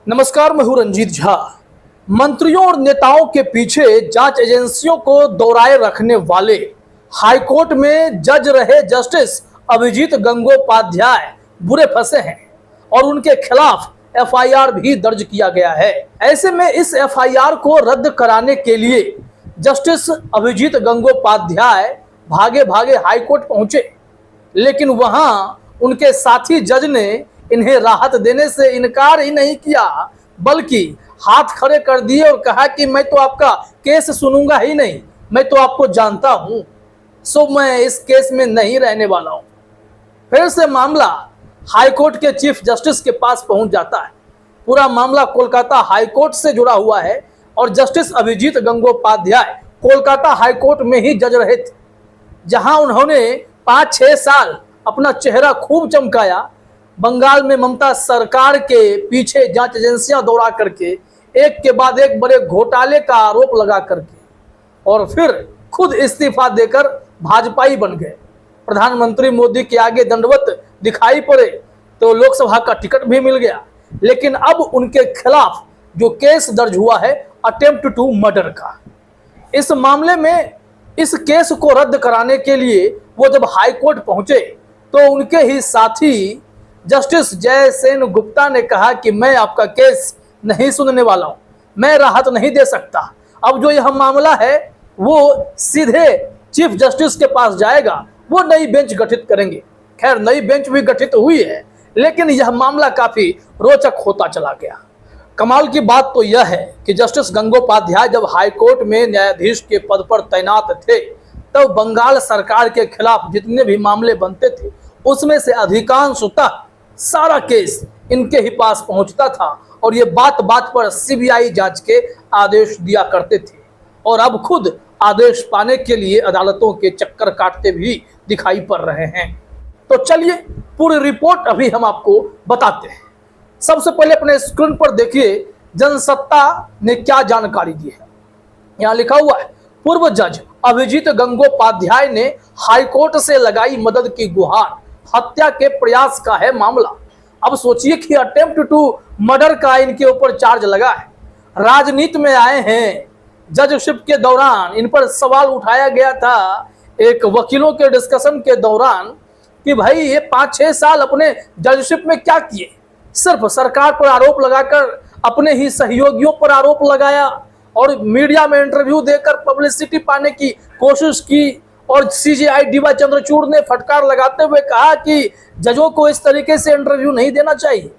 नमस्कार, मैं हूं रंजीत झा। मंत्रियों और नेताओं के पीछे जांच एजेंसियों को दौड़ाए रखने वाले हाईकोर्ट में जज रहे जस्टिस अभिजीत गंगोपाध्याय बुरे फंसे हैं और उनके खिलाफ एफआईआर भी दर्ज किया गया है। ऐसे में इस एफआईआर को रद्द कराने के लिए जस्टिस अभिजीत गंगोपाध्याय भागे भागे हाईकोर्ट पहुंचे, लेकिन वहां उनके साथी जज ने इन्हें राहत देने से इनकार ही नहीं किया, बल्कि हाथ खड़े कर दिए और कहा कि मैं तो आपका केस सुनूंगा ही नहीं, मैं तो आपको जानता हूं, सो मैं इस केस में नहीं रहने वाला हूं। फिर से मामला हाईकोर्ट के चीफ जस्टिस के पास पहुंच जाता है। पूरा मामला कोलकाता हाईकोर्ट से जुड़ा हुआ है और जस्टिस अभिजीत गंगोपाध्याय कोलकाता हाईकोर्ट में ही जज रहे थे, जहां उन्होंने 5-6 साल अपना चेहरा खूब चमकाया। बंगाल में ममता सरकार के पीछे जांच एजेंसियां दौड़ा करके एक के बाद एक बड़े घोटाले का आरोप लगा करके और फिर खुद इस्तीफा देकर भाजपाई बन गए। प्रधानमंत्री मोदी के आगे दंडवत दिखाई पड़े तो लोकसभा का टिकट भी मिल गया, लेकिन अब उनके खिलाफ जो केस दर्ज हुआ है अटेम्प्ट टू मर्डर का, इस मामले में इस केस को रद्द कराने के लिए वो जब हाईकोर्ट पहुंचे तो उनके ही साथी जस्टिस जयसेन गुप्ता ने कहा कि मैं आपका केस नहीं सुनने वाला हूं, मैं राहत नहीं दे सकता। अब जो यह मामला है वो सीधे चीफ जस्टिस के पास जाएगा, वो नई बेंच गठित करेंगे। खैर, नई बेंच भी गठित हुई है, लेकिन यह मामला काफी रोचक होता चला गया। कमाल की बात तो यह है कि जस्टिस गंगोपाध्याय जब हाईकोर्ट में न्यायाधीश के पद पर तैनात थे तब बंगाल सरकार के खिलाफ जितने भी मामले बनते थे उसमें से अधिकांशतः सारा केस इनके ही पास पहुंचता था और ये बात बात पर सीबीआई जांच के आदेश दिया करते थे और अब खुद आदेश पाने के लिए अदालतों के चक्कर काटते भी दिखाई पड़ रहे हैं। तो चलिए पूरी रिपोर्ट अभी हम आपको बताते हैं। सबसे पहले अपने स्क्रीन पर देखिए जनसत्ता ने क्या जानकारी दी है। यहाँ लिखा हुआ है, पूर्व जज अभिजीत गंगोपाध्याय ने हाईकोर्ट से लगाई मदद की गुहार, हत्या के प्रयास का है मामला। अब सोचिए कि अटेम्प्ट टू मर्डर का इनके ऊपर चार्ज लगा है। राजनीति में आए हैं, जजशिप के दौरान इन पर सवाल उठाया गया था एक वकीलों के डिस्कशन के दौरान कि भाई ये 5-6 साल अपने जजशिप में क्या किए, सिर्फ सरकार पर आरोप लगाकर अपने ही सहयोगियों पर आरोप लगाया और मीडिया में इंटरव्यू देकर पब्लिसिटी पाने की कोशिश की और सीजेआई डीवाई चंद्रचूड़ ने फटकार लगाते हुए कहा कि जजों को इस तरीके से इंटरव्यू नहीं देना चाहिए।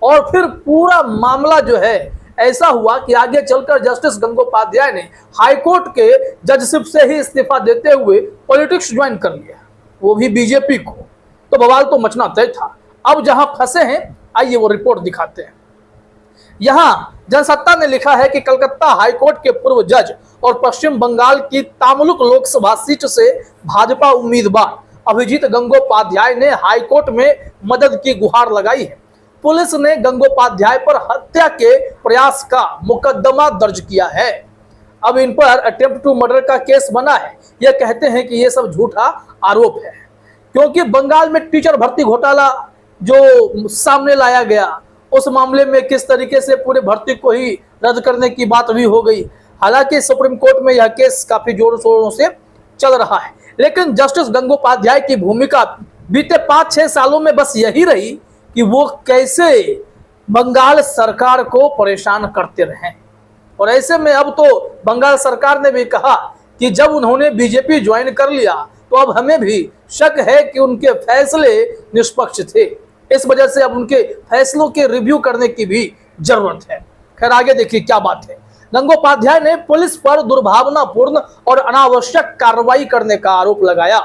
और फिर पूरा मामला जो है ऐसा हुआ कि आगे चलकर जस्टिस गंगोपाध्याय ने हाईकोर्ट के जजशिप से ही इस्तीफा देते हुए पॉलिटिक्स ज्वाइन कर लिया, वो भी बीजेपी को। तो बवाल तो मचना तय था। अब जहां फंसे हैं आइए वो रिपोर्ट दिखाते हैं। यहां जनसत्ता ने लिखा है कि कलकत्ता हाईकोर्ट के पूर्व जज और पश्चिम बंगाल की तामुलुक लोकसभा सीट से भाजपा उम्मीदवार अभिजीत गंगोपाध्याय ने हाईकोर्ट में मदद की गुहार लगाई है। पुलिस ने गंगोपाध्याय पर हत्या के प्रयास का मुकदमा दर्ज किया है। अब इन पर अटेम्प्ट टू मर्डर का केस बना है। यह कहते हैं कि यह सब झूठा आरोप है, क्योंकि बंगाल में टीचर भर्ती घोटाला जो सामने लाया गया उस मामले में किस तरीके से पूरे भर्ती को ही रद्द करने की बात भी हो गई। हालांकि सुप्रीम कोर्ट में यह केस काफी जोर शोरों से चल रहा है, लेकिन जस्टिस गंगोपाध्याय की भूमिका बीते 5-6 सालों में बस यही रही कि वो कैसे बंगाल सरकार को परेशान करते रहे। और ऐसे में अब तो बंगाल सरकार ने भी कहा कि जब उन्होंने बीजेपी ज्वाइन कर लिया तो अब हमें भी शक है कि उनके फैसले निष्पक्ष थे, इस वजह से अब उनके फैसलों के रिव्यू करने की भी जरूरत है। खैर, आगे देखिए क्या बात है। गंगोपाध्याय ने पुलिस पर दुर्भावनापूर्ण और अनावश्यक कार्रवाई करने का आरोप लगाया।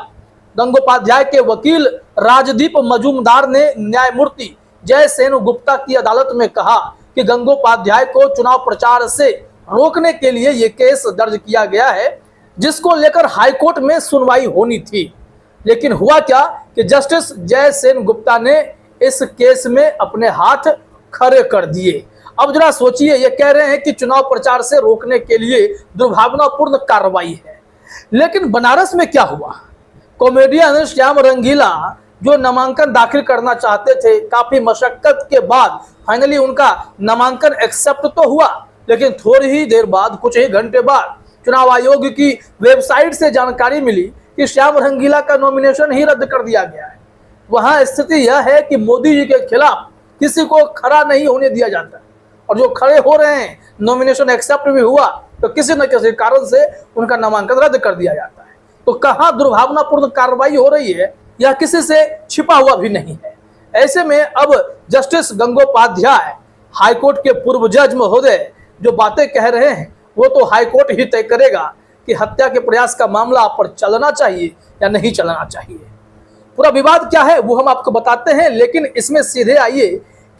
गंगोपाध्याय के वकील राजदीप मजूमदार ने न्यायमूर्ति जयसेन गुप्ता की अदालत में कहा कि गंगोपाध्याय को चुनाव प्रचार से रोकने के लिए यह केस दर्ज किया गया है, जिसको लेकर हाईकोर्ट में सुनवाई होनी थी। लेकिन हुआ क्या कि जस्टिस जयसेन गुप्ता ने इस केस में अपने हाथ खड़े कर दिए। अब जरा सोचिए, ये कह रहे हैं कि चुनाव प्रचार से रोकने के लिए दुर्भावनापूर्ण कार्रवाई है, लेकिन बनारस में क्या हुआ? कॉमेडियन श्याम रंगीला जो नामांकन दाखिल करना चाहते थे, काफी मशक्कत के बाद फाइनली उनका नामांकन एक्सेप्ट तो हुआ, लेकिन थोड़ी ही देर बाद, कुछ ही घंटे बाद चुनाव आयोग की वेबसाइट से जानकारी मिली कि श्याम रंगीला का नॉमिनेशन ही रद्द कर दिया गया है। वहां स्थिति यह है कि मोदी जी के खिलाफ किसी को खड़ा नहीं होने दिया जाता, और जो खड़े हो रहे हैं, नॉमिनेशन एक्सेप्ट भी हुआ तो किसी न किसी कारण से उनका नामांकन रद्द कर दिया जाता है। तो कहां दुर्भावनापूर्ण कार्रवाई हो रही है, यह किसी से छिपा हुआ भी नहीं है। ऐसे में अब जस्टिस गंगोपाध्याय, हाईकोर्ट के पूर्व जज महोदय, जो बातें कह रहे हैं वो तो हाईकोर्ट ही तय करेगा कि हत्या के प्रयास का मामला आप पर चलना चाहिए या नहीं चलना चाहिए। पूरा विवाद क्या है वो हम आपको बताते हैं, लेकिन इसमें सीधे आइए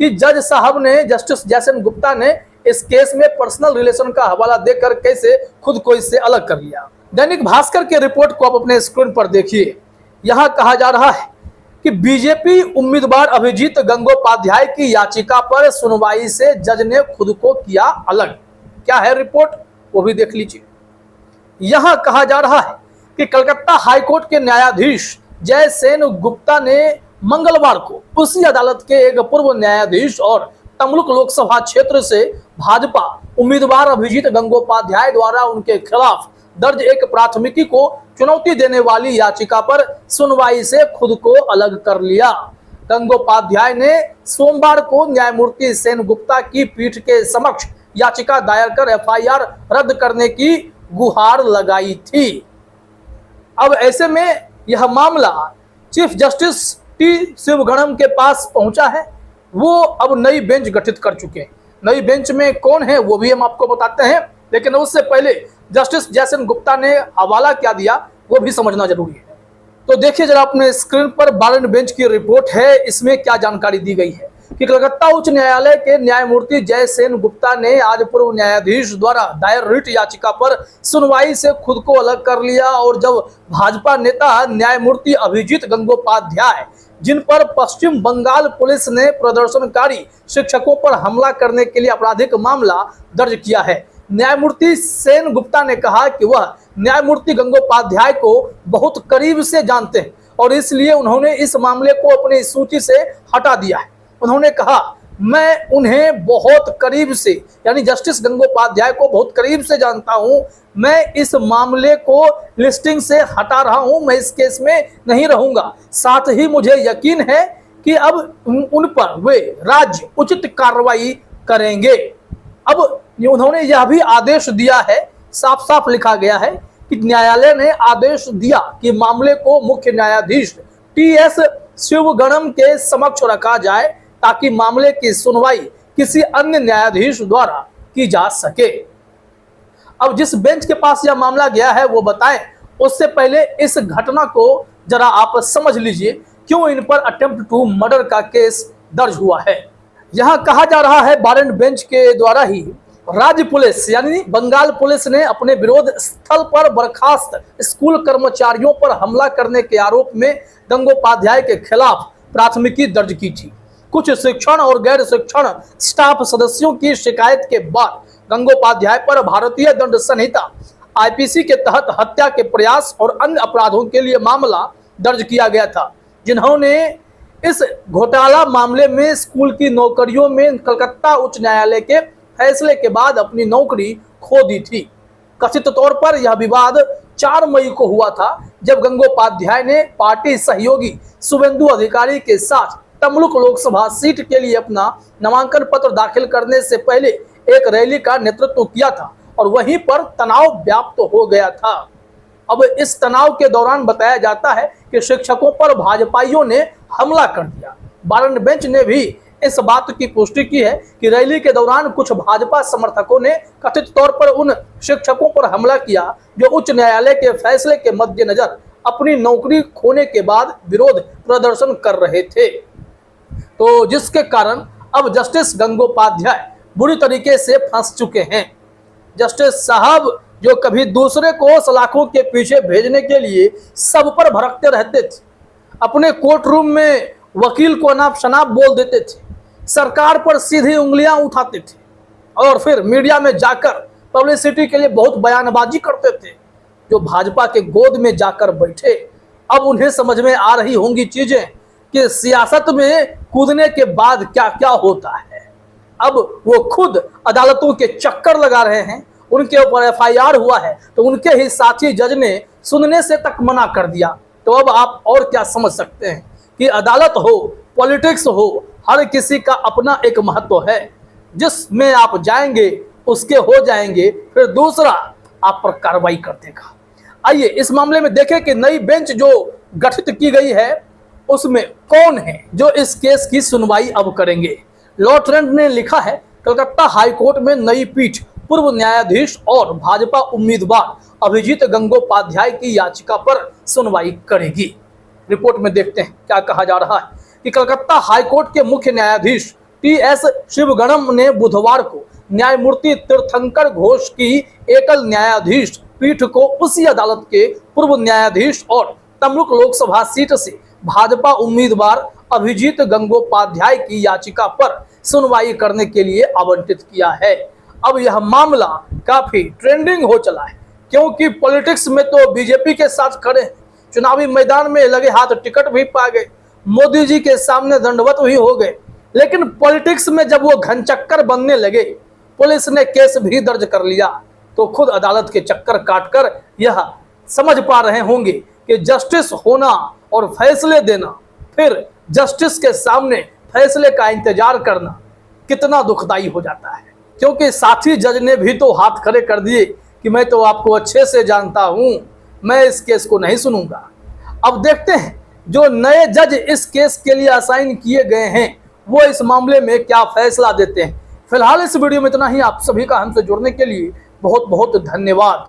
कि जज साहब ने, जस्टिस जैसन गुप्ता ने इस केस में पर्सनल रिलेशन का हवाला देकर कैसे खुद को इससे अलग कर लिया। दैनिक भास्कर के रिपोर्ट को आप अपने स्क्रीन पर देखिए। यहां कहा जा रहा है कि बीजेपी उम्मीदवार अभिजीत गंगोपाध्याय की याचिका पर सुनवाई से जज ने खुद को किया अलग। क्या है रिपोर्ट, वो भी देख लीजिए। यहां कहा जा रहा है कि कलकत्ता हाईकोर्ट के न्यायाधीश जयसेन गुप्ता ने मंगलवार को उसी अदालत के एक पूर्व न्यायाधीश और तमलुक लोकसभा क्षेत्र से भाजपा उम्मीदवार अभिजीत गंगोपाध्याय द्वारा उनके खिलाफ दर्ज एक प्राथमिकी को चुनौती देने वाली याचिका पर सुनवाई से खुद को अलग कर लिया। गंगोपाध्याय ने सोमवार को न्यायमूर्ति सेन गुप्ता की पीठ के समक्ष याचिका दायर कर एफआईआर रद्द करने की गुहार लगाई थी। अब ऐसे में यह मामला चीफ जस्टिस टी शिवगणम के पास पहुंचा है। वो अब नई बेंच गठित कर चुके हैं। नई बेंच में कौन है वो भी हम आपको बताते हैं, लेकिन उससे पहले जस्टिस जयसेन गुप्ता ने हवाला क्या दिया वो भी समझना जरूरी है। तो देखिए जरा अपने स्क्रीन पर, बारन बेंच की रिपोर्ट है। इसमें क्या जानकारी दी गई है कि कलकत्ता उच्च न्यायालय के न्यायमूर्ति जयसेन गुप्ता ने आज पूर्व न्यायाधीश द्वारा दायर रिट याचिका पर सुनवाई से खुद को अलग कर लिया, और जब भाजपा नेता न्यायमूर्ति अभिजीत गंगोपाध्याय, जिन पर पश्चिम बंगाल पुलिस ने प्रदर्शनकारी शिक्षकों पर हमला करने के लिए आपराधिक मामला दर्ज किया है, न्यायमूर्ति सेन गुप्ता ने कहा कि वह न्यायमूर्ति गंगोपाध्याय को बहुत करीब से जानते हैं और इसलिए उन्होंने इस मामले को अपनी सूची से हटा दिया है। उन्होंने कहा, मैं उन्हें बहुत करीब से, यानी जस्टिस गंगोपाध्याय को बहुत करीब से जानता हूं, मैं इस मामले को लिस्टिंग से हटा रहा हूं, मैं इस केस में नहीं रहूंगा। साथ ही मुझे यकीन है कि अब उन पर वे राज्य उचित कार्रवाई करेंगे। अब उन्होंने यह भी आदेश दिया है, साफ साफ लिखा गया है कि न्यायालय ने आदेश दिया कि मामले को मुख्य न्यायाधीश टीएस शिवगणम के समक्ष रखा जाए ताकि मामले की सुनवाई किसी अन्य न्यायाधीश द्वारा की जा सके। अब जिस बेंच के पास यह मामला गया है वो बताएं, उससे पहले इस घटना को जरा आप समझ लीजिए, क्यों इन पर अटेम्प्ट टू मर्डर का केस दर्ज हुआ है। यहां कहा जा रहा है बारन बेंच के द्वारा ही राज्य पुलिस यानी बंगाल पुलिस ने अपने विरोध स्थल पर बर्खास्त स्कूल कर्मचारियों पर हमला करने के आरोप में गंगोपाध्याय के खिलाफ प्राथमिकी दर्ज की थी। कुछ शिक्षण और गैर शिक्षण स्टाफ सदस्यों की शिकायत के बाद गंगोपाध्याय पर भारतीय दंड संहिता आईपीसी के तहत हत्या के प्रयास और अन्य अपराधों के लिए मामला दर्ज किया गया था, जिन्होंने इस घोटाला मामले में स्कूल की नौकरियों में कलकत्ता उच्च न्यायालय के फैसले के बाद अपनी नौकरी खो दी थी। कथित तौर पर यह विवाद 4 मई को हुआ था, जब गंगोपाध्याय ने पार्टी सहयोगी शुभेंदु अधिकारी के साथ तमलुक लोकसभा सीट के लिए अपना नामांकन पत्र दाखिल करने से पहले एक रैली का नेतृत्व किया था और वहीं पर तनाव व्याप्त हो गया था। अब इस तनाव के दौरान बताया जाता है कि शिक्षकों पर भाजपाइयों ने हमला कर दिया। बारन बेंच ने भी इस बात की पुष्टि की है कि रैली के दौरान कुछ भाजपा समर्थकों ने कथित तौर पर उन शिक्षकों पर हमला किया जो उच्च न्यायालय के फैसले के मद्देनजर अपनी नौकरी खोने के बाद विरोध प्रदर्शन कर रहे थे, तो जिसके कारण अब जस्टिस गंगोपाध्याय बुरी तरीके से फंस चुके हैं। जस्टिस साहब जो कभी दूसरे को सलाखों के पीछे भेजने के लिए सब पर भड़कते रहते थे, अपने कोर्ट रूम में वकील को अनाप शनाप बोल देते थे, सरकार पर सीधी उंगलियां उठाते थे और फिर मीडिया में जाकर पब्लिसिटी के लिए बहुत बयानबाजी करते थे। जो भाजपा के गोद में जाकर बैठे, अब उन्हें समझ में आ रही होंगी चीजें कि सियासत में कूदने के बाद क्या क्या होता है। अब वो खुद अदालतों के चक्कर लगा रहे हैं, उनके ऊपर एफआईआर हुआ है तो उनके ही साथी जज ने सुनने से तक मना कर दिया। तो अब आप और क्या समझ सकते हैं कि अदालत हो, पॉलिटिक्स हो, हर किसी का अपना एक महत्व है। जिसमें आप जाएंगे उसके हो जाएंगे, फिर दूसरा आप पर कार्रवाई कर देगा। आइए इस मामले में देखें कि नई बेंच जो गठित की गई है उसमें कौन है जो इस केस की सुनवाई अब करेंगे। लॉ ट्रेंड ने लिखा है, कलकत्ता हाईकोर्ट में नई पीठ पूर्व न्यायाधीश और भाजपा उम्मीदवार अभिजीत गंगोपाध्याय की याचिका पर सुनवाई करेगी। रिपोर्ट में देखते हैं क्या कहा जा रहा है कि कलकत्ता हाईकोर्ट के मुख्य न्यायाधीश टी.एस. शिवगणम ने बुधवार को न्यायमूर्ति तीर्थंकर घोष की एकल न्यायाधीश पीठ को उसी अदालत के पूर्व न्यायाधीश और तमलुक लोकसभा सीट से भाजपा उम्मीदवार अभिजीत गंगोपाध्याय की याचिका पर सुनवाई करने के लिए आवंटित किया है। अब यह मामला काफी ट्रेंडिंग हो चला है, क्योंकि पॉलिटिक्स में तो बीजेपी के साथ खड़े हैं, चुनावी मैदान में लगे हाथ टिकट भी पा गए, मोदी जी के सामने दंडवत भी हो गए। लेकिन पॉलिटिक्स में जब वो घनचक्कर बनने लगे, पुलिस ने केस भी दर्ज कर लिया, तो खुद अदालत के चक्कर काटकर यह समझ पा रहे होंगे कि जस्टिस होना और फैसले देना, फिर जस्टिस के सामने फैसले का इंतजार करना कितना दुखदाई हो जाता है। क्योंकि साथी जज ने भी तो हाथ खड़े कर दिए कि मैं तो आपको अच्छे से जानता हूं, मैं इस केस को नहीं सुनूंगा। अब देखते हैं जो नए जज इस केस के लिए असाइन किए गए हैं वो इस मामले में क्या फैसला देते हैं। फिलहाल इस वीडियो में इतना ही। आप सभी का हमसे जुड़ने के लिए बहुत बहुत धन्यवाद।